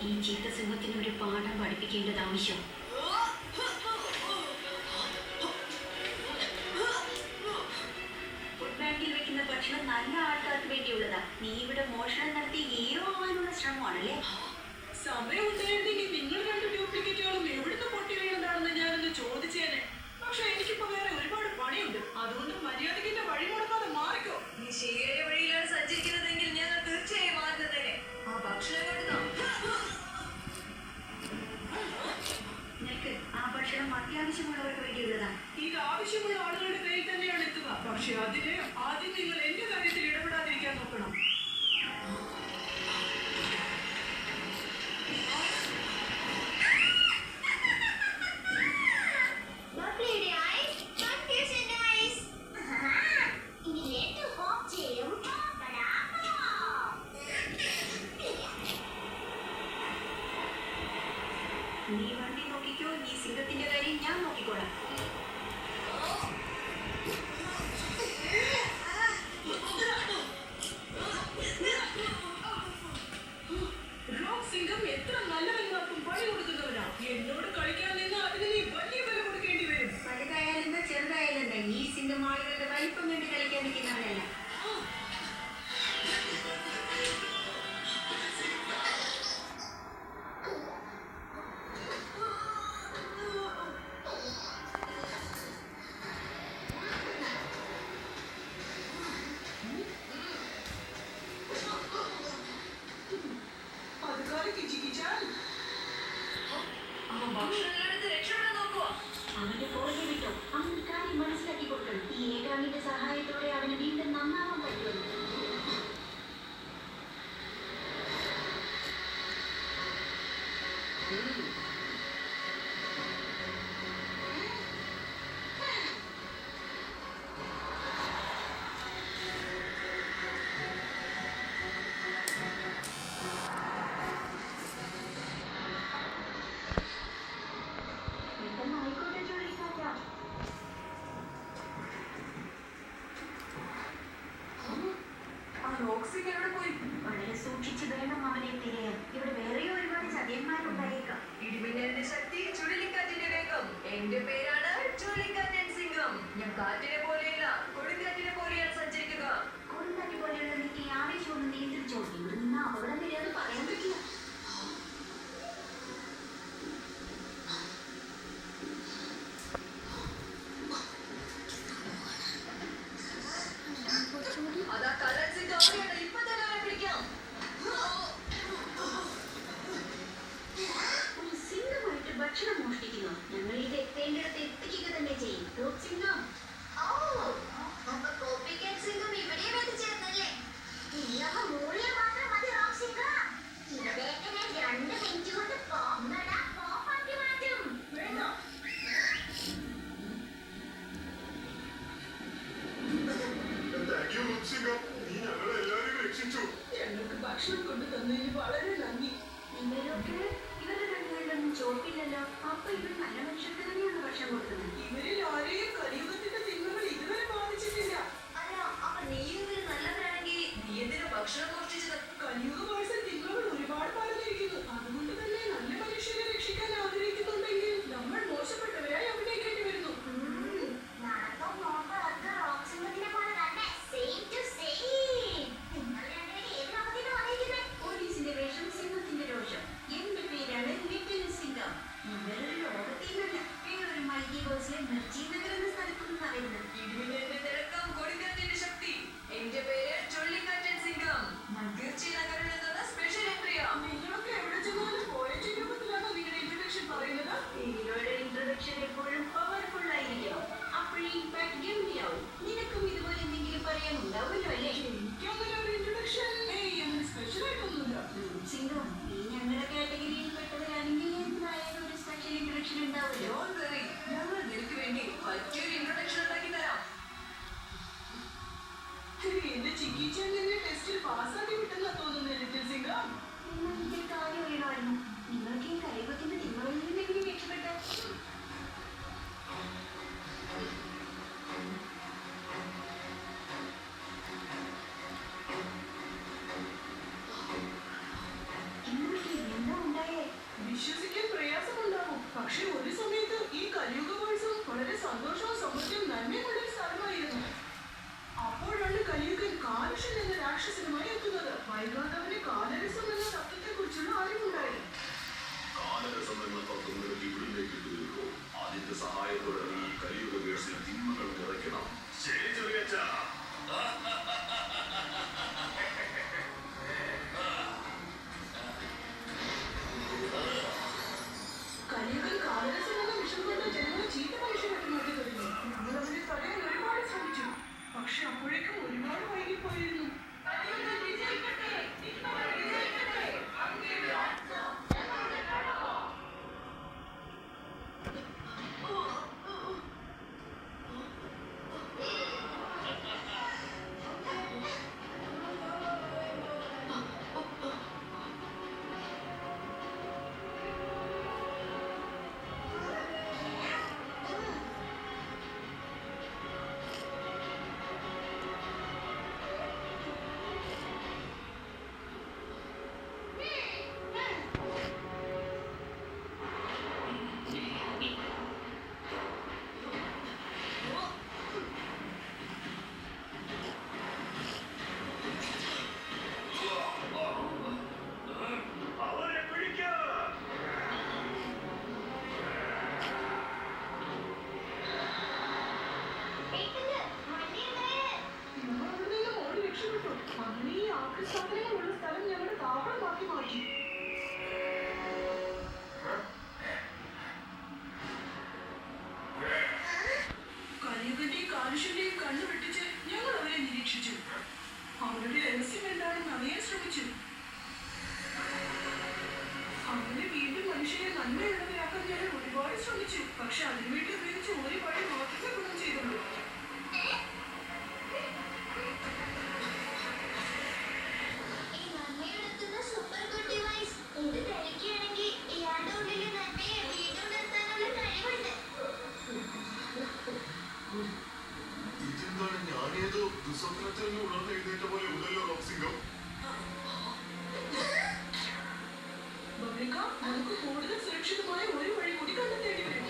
ഈ ചിത്തസിംഹത്തിന് ഒരു പാഠം പഠിപ്പിക്കേണ്ടത് ആവശ്യം. ഫുഡ് ബാങ്കിൽ വെക്കുന്ന ഭക്ഷണം നല്ല ആൾക്കാർക്ക് വേണ്ടിയുള്ളതാ. നീ ഇവിടെ മോഷണം നടത്തി ഹീറോ ആവാനുള്ള ശ്രമമാണല്ലേ? സമയം ഉണ്ടായിരുന്നെങ്കിൽ നിങ്ങൾ രണ്ട് ഡ്യൂപ്ലിക്കേറ്റുകളും എവിടുന്ന് പൊട്ടി വീഴുന്നതാണെന്ന് ഞാനൊന്ന് ചോദിച്ചേനെ. പക്ഷെ എനിക്കിപ്പോ വേറെ ഒരുപാട് പണിയുണ്ട്. അതുകൊണ്ട് മര്യാദയ്ക്ക് എന്റെ വഴി മുടക്കാതെ മാറിക്കോ. നീ ശരിയായ വഴിയിലാണ് സഞ്ചരിക്കുന്നതെങ്കിൽ ഞങ്ങൾ തീർച്ചയായും മാറുന്നതന്നെ. ആ ഭക്ഷണം നിനക്ക് ആ ഭക്ഷണം അത്യാവശ്യമുള്ളവർക്ക് വേണ്ടിയുള്ളതാ. ഇത് ആവശ്യമുള്ള ആളുകളുടെ കയ്യിൽ തന്നെയാണ് എത്തുക. പക്ഷെ അതിന് ആദ്യം നിങ്ങൾ എന്റെ കാര്യത്തിൽ ഇടപെടാതിരിക്കാൻ നോക്കണം. നീ വണ്ടി നോക്കിക്കോ, ഈ സിംഹത്തിന്റെ കാര്യം ഞാൻ നോക്കിക്കോളാം. സിംഹം എത്ര നല്ലവന്മാർക്കും പണി കൊടുക്കുന്നവനാ. എന്നോട് കളിക്കാൻ നിന്ന് അതിന് നീ വലിയ വില കൊടുക്കേണ്ടി വരും. വലുതായാലെന്താ ചെറുതായാലെന്താ, ഈ സിംഹം ആളുകളുടെ വലിപ്പം വേണ്ടി കളിക്കാൻ നിൽക്കുന്നവനല്ല. അവന്റെ പുറകെ വിട്ടോ, അവന്റെ കാര്യം മനസ്സിലാക്കി കൊടുക്കണം. ഈ ഏകാംഗിന്റെ സഹായത്തോടെ അവന് വീണ്ടും നന്നാവാൻ പറ്റുമല്ലോ. വളരെ സൂക്ഷിച്ചു വേണം അവനെ തിരയാൻ. ഇവിടെ വേറെയോ ഒരുപാട് ചതിയന്മാരുണ്ടായേക്കാം. ഇടിമിന്നലിന്റെ ശക്തി, ചുഴലിക്കാറ്റിന്റെ വേഗം. എന്റെ പേരാണ് ചുഴലിക്കാറ്റൻ സിംഹം. ഞാൻ കാറ്റിനെ പോലെയല്ല, കൊടുങ്കാറ്റിനെ പോലെയാണ് സഞ്ചരിക്കുക. കൊടുങ്കാറ്റ് പോലെയുള്ള നിന്റെ ആവേശമൊന്നും നിയന്ത്രിച്ചോ. ഇവിടെ നിന്ന് അപകടം വരെയെന്ന് പറയാൻ പറ്റില്ല. അതാ കടൽ സിംഹം അവിടെയാണ്. ഇപ്പൊ തന്നെ അവനെ പിടിക്കാം. ഒരു സിംഹമായിട്ട് ഭക്ഷണം മോഷ്ടിക്കുന്നു. ഞങ്ങൾ ഇത് എത്തേണ്ടിടത്ത് എത്തിക്കുക തന്നെ ചെയ്യും. സിംഹം ഞങ്ങൾക്ക് ഭക്ഷണം കൊണ്ട് തന്നതിന് വളരെ നന്ദി. ഇവരൊക്കെ ഇവരുടെ കണ്ണുകളിലൊന്നും ചോപ്പില്ലല്ലോ. അപ്പൊ ഇവർ നല്ല മനുഷ്യർക്ക് തന്നെയാണ് ഭക്ഷണം കൊടുക്കുന്നത്. ഇവരിൽ ആരെയും കലിയുഗത്തിന്റെ സിംഹങ്ങൾ ഇതുവരെ ബാധിച്ചിട്ടില്ല. അല്ല, അപ്പൊ നീയും ഇവര് നല്ലവരാണെങ്കിൽ നീ എന്തിനാ ഭക്ഷണം മോഷ്ടിച്ചത്? കലിയുഗ മാസം സിംഹങ്ങൾ ഒരുപാട് പലതിരിക്കുന്നു. അതുകൊണ്ട് തന്നെ നല്ല മനുഷ്യരെ രക്ഷിക്കാൻ ആഗ്രഹിക്കുന്നുണ്ടെങ്കിൽ നമ്മൾ മോശപ്പെട്ടവരായി അഭിനയിക്കേണ്ടി വരുന്നു. പോലീസിന്റെ വേഷം, സിംഹത്തിന്റെ രോഷം. എന്റെ പേരാണ് ലിറ്റിൽ സിംഹം. ഇവരൊരു ലോകത്തിലല്ല, വേറൊരു മൈക്കി ബോസിലെ മിർച്ചി നഗർ എന്ന സ്ഥലത്തുനിന്ന് പറയുന്നത്. ഇടിമിന്നലിന്റെ തിളക്കം, കൊടുങ്കാറ്റിന്റെ ശക്തി. എന്റെ പേര് ചുഴലിക്കാറ്റൻ സിംഹം. തീർച്ചയായും നഗരം എന്ന നന്മയുള്ളവരാക്കാൻ ഞാൻ ഒരുപാട് ശ്രമിച്ചു. പക്ഷെ അതിനുവേണ്ടി ഉപയോഗിച്ച ഒരു വഴി മാത്രമേ ഗുണം ചെയ്തുള്ളൂ. ഇതെന്താണ് ഞാനേതോ ദുസ്വപ്നത്തിൽ നിന്ന് ഉണർന്ന് എഴുന്നേറ്റ പോലെ ഉണ്ടല്ലോ റോക്സിംഗം. ബബ്ലിക്ക, നമുക്ക് കൂടുതൽ സുരക്ഷിതമായ ഒരു വഴി കൂടി കണ്ടെത്തേണ്ടി വരും.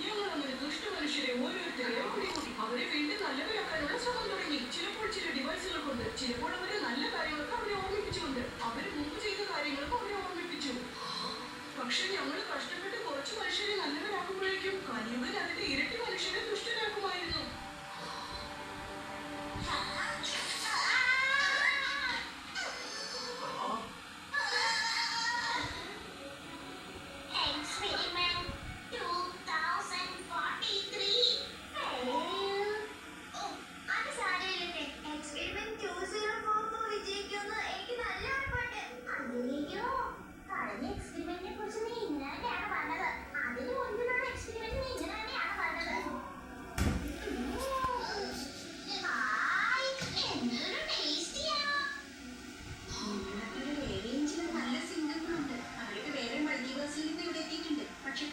ഞങ്ങൾ അങ്ങനെ ദുഷ്ട മനുഷ്യരെ ഓരോരുത്തരെയും പിടികൂടി അവരെ വീണ്ടും നല്ലവരാക്കാനുള്ള ശ്രമം തുടങ്ങി. ചിലപ്പോൾ ചില ഡിവൈസുകൾ കൊണ്ട്, ചിലപ്പോൾ അവരെ നല്ല കാര്യങ്ങൾക്ക് അവരെ ഓർമ്മിപ്പിച്ചുകൊണ്ട്, അവർ മുമ്പ് ചെയ്ത കാര്യങ്ങൾക്ക് അവരെ ഓർമ്മിപ്പിച്ചു. പക്ഷെ ഞങ്ങൾ കഷ്ടപ്പെട്ട് കുറച്ച് മനുഷ്യരെ നല്ലവരാക്കുമ്പോഴേക്കും കലിയുഗൻ അതിന്റെ ഇരട്ടി മനുഷ്യരെ ദുഷ്ടരാക്കുമായിരുന്നു.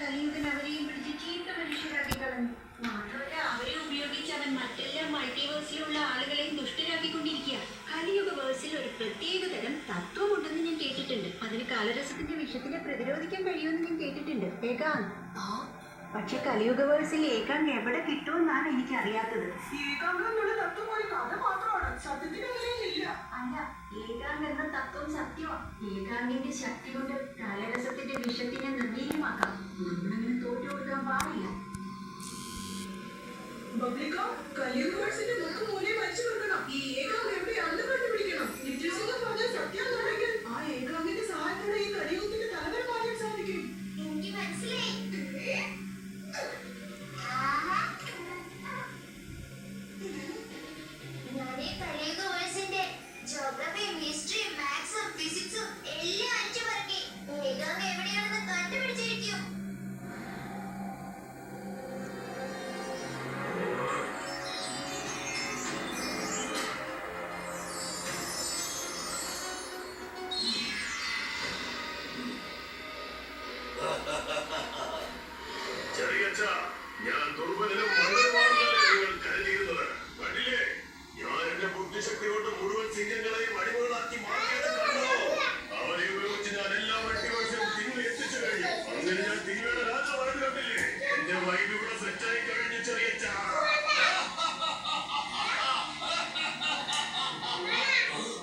കലിയുഗൻ അവരെയും പിടിച്ച് ചീത്ത മനുഷ്യരാക്കി കളഞ്ഞു. മാത്രമല്ല അവരെ ഉപയോഗിച്ച് അവൻ മറ്റെല്ലാ മൾട്ടിവേഴ്സിലുള്ള ആളുകളെയും ദുഷ്ടരാക്കിക്കൊണ്ടിരിക്കുക. കലിയുഗ വേഴ്സിൽ ഒരു പ്രത്യേക തരം തത്വമുണ്ടെന്ന് ഞാൻ കേട്ടിട്ടുണ്ട്. അതിന് കാലരസത്തിന്റെ വിഷത്തിനെ പ്രതിരോധിക്കാൻ കഴിയുമെന്ന് ഞാൻ കേട്ടിട്ടുണ്ട്. ഏകാന്ത്. പക്ഷെ കലിയുഗ വേഴ്സിൽ ഏകാന്ത് എവിടെ കിട്ടുമെന്നാണ് എനിക്ക് അറിയാത്തത്. ഏകാന്തം എന്നുള്ള തത്വം ഒരു കഥ മാത്രമാണ്. സത്യത്തിന് അങ്ങനെയൊന്നുമില്ല. അല്ല, ഏകാന്ത് എന്ന തത്വം സത്യമാണ്. ഏകാന്തിന്റെ ശക്തി കൊണ്ട് കാലരസത്തിന്റെ വിഷത്തിനെ നിർവീര്യമാക്കാം. നമ്മളങ്ങനെ തോറ്റു കൊടുക്കാൻ പാടില്ല. ബബ്ലിക്ക, കലിയുഗ വേഴ്സിന്റെ മുഖം മൂലം മരിച്ചു കൊടുക്കണം. ഈ ഏകാന്ത് എവിടെയാണെന്ന് കണ്ടുപിടിക്കണം. നിത്യസിംഗം പറഞ്ഞ സത്യാന്നുണ്ടെങ്കിൽ ആ ഏകാന്തിന്റെ സഹായത്തോടെ ഈ കലിയുഗത്തിന്റെ തലവരെ മാറ്റാൻ സാധിക്കും. എനിക്ക് മനസ്സിലായി. ഞാനീ കലിയുഗ വേഴ്സിന്റെ ജോഗ്രഫിയും ഹിസ്റ്ററിയും മാത്സും ഫിസിക്സും എല്ലാം അടിച്ചു പറക്കി ഏകാന്ത് എവിടെയാണെന്ന് കണ്ടുപിടിച്ചിരിക്കും. ചെറിയച്ഛ, ഞാൻ ദുർബലനും മണ്ടനുമാണെന്നല്ലേ നിങ്ങൾ കരുതിയിരുന്നത്? കണ്ടില്ലേ, ഞാൻ എന്റെ ബുദ്ധിശക്തി കൊണ്ട് മുഴുവൻ സിംഹങ്ങളെയും അടിമകളാക്കി മാറ്റിയത് കണ്ടോ? അവരെ ഉപയോഗിച്ച് ഞാൻ എല്ലാ മൾട്ടിവേഴ്സിലും തിരികെ എത്തിച്ചു കഴിഞ്ഞു. അങ്ങനെ ഞാൻ തിരികെ രാജാവാണെന്ന് കണ്ടില്ലേ? എന്റെ വൈബ് ഇവിടെ സെറ്റായി കഴിഞ്ഞു ചെറിയച്ഛ.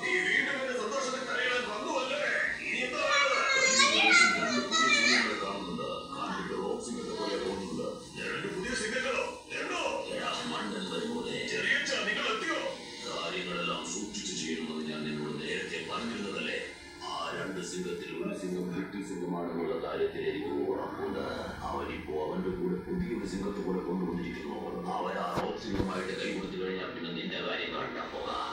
നീ വീണ്ടും എന്റെ സന്തോഷത്തെ കരയാൻ വന്നുവല്ലേ? ഇനി എന്താ കാണുന്നുണ്ട്? കാണിട്ട് റോക്സിംഗത്തെ പോലെ തോന്നുന്നുണ്ട്. രണ്ട് പുതിയ സിംഹങ്ങളോ? രണ്ടോ? മണ്ടൻ വരുമോനെ. ചെറിയച്ഛ, നിങ്ങൾ എത്തിയോ? കാര്യങ്ങളെല്ലാം സൂക്ഷിച്ചു ചെയ്യണമെന്ന് ഞാൻ നിന്നോട് നേരത്തെ പറഞ്ഞിരുന്നതല്ലേ? ആ രണ്ട് സിംഹത്തിൽ ഒരു സിംഹം ലിറ്റിൽ സിംഹമാണെന്നുള്ള കാര്യത്തിൽ എനിക്ക് ഉറപ്പുണ്ട്. അവനിപ്പോ അവന്റെ കൂടെ പുതിയൊരു സിംഹത്തെ കൂടെ കൊണ്ടുവന്നിരിക്കുന്നു. അവൻ ആ റോക്ക് സിംഹമായിട്ട് കൈ കൊടുത്തു കഴിഞ്ഞാൽ പിന്നെ നിന്റെ കാര്യം കണ്ടാ പോകാം.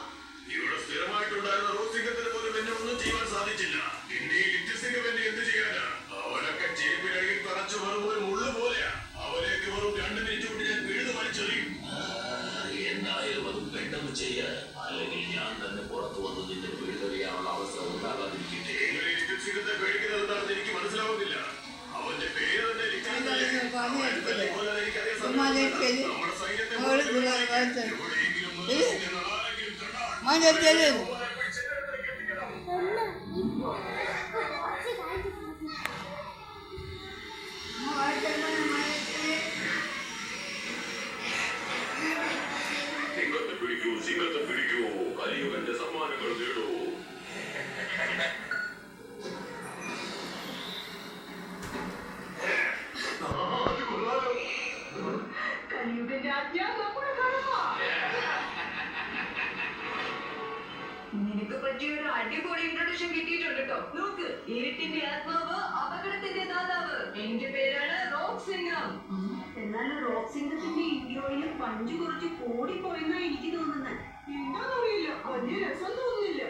ഇവിടെ സ്ഥിരമായിട്ടുണ്ടായിരുന്ന റോക്ക് സിംഹത്തിന് പോലും എന്നെ ഒന്നും ചെയ്യാൻ സാധിച്ചില്ല. പിന്നെ ഈ ലിറ്റിൽ സിംഹം എന്നെ എന്ത് ചെയ്യാനാ? അവനൊക്കെ ചേപ്പിനടിയിൽ തറച്ചു വെറും ഒരു മുള്ളു പോലെയാ. അവലേക്ക് വെറും 2 മിനിറ്റ് കൊണ്ട് ഞാൻ പിഴുതു വലിച്ചെറിയും. എന്തായാലും അത് പെട്ടെന്ന് ചെയ്യ, അല്ലെങ്കിൽ ഞാൻ തന്നെ പുറത്തു വന്ന് നിന്റെ പിഴുതെറിയാനുള്ള അവസരം ഉണ്ടാകാതിരിക്കട്ടെ. എങ്ങനെ ലിറ്റിൽ സിംഹത്തെ പേടിക്കുന്നത് എന്താണെന്ന് എനിക്ക് മനസ്സിലാവുന്നില്ല. അവന്റെ പേര് തന്നെ ലിറ്റിൽ എന്നല്ലേ? അവനെ പോലെ എനിക്കറിയാൻ സാധിക്കില്ല. നമ്മുടെ സൈന്യത്തെ എവിടെയെങ്കിലും ആരെങ്കിലും കണ്ടാൽ സിംഹത്തെ പിടിക്കൂ, കലിയുഗന്റെ സമ്മാനങ്ങൾ നേടൂ. കലിയുഗന്റെ ആജ്ഞ നമ്മുടെ കടമ. നിനക്ക് പറ്റിയൊരു അടിപൊളി ഇൻട്രൊഡക്ഷൻ കിട്ടിയിട്ടുണ്ട് കേട്ടോ. നോക്ക്, ഇരുട്ടിന്റെ ആത്മാവ്, അപകടത്തിന്റെ ദാതാവ്. എന്റെ പേരാണ് റോക്ക് സിംഗം. എന്നാൽ റോക്ക് സിംഗത്തിന്റെ ഇൻട്രോയിൽ പഞ്ച് കുറച്ച് കൂടിപ്പോയെന്നാ എനിക്ക് തോന്നുന്നത്. എന്താണെന്നറിയില്ല, വലിയ രസം തോന്നുന്നില്ല.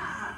ആഹാ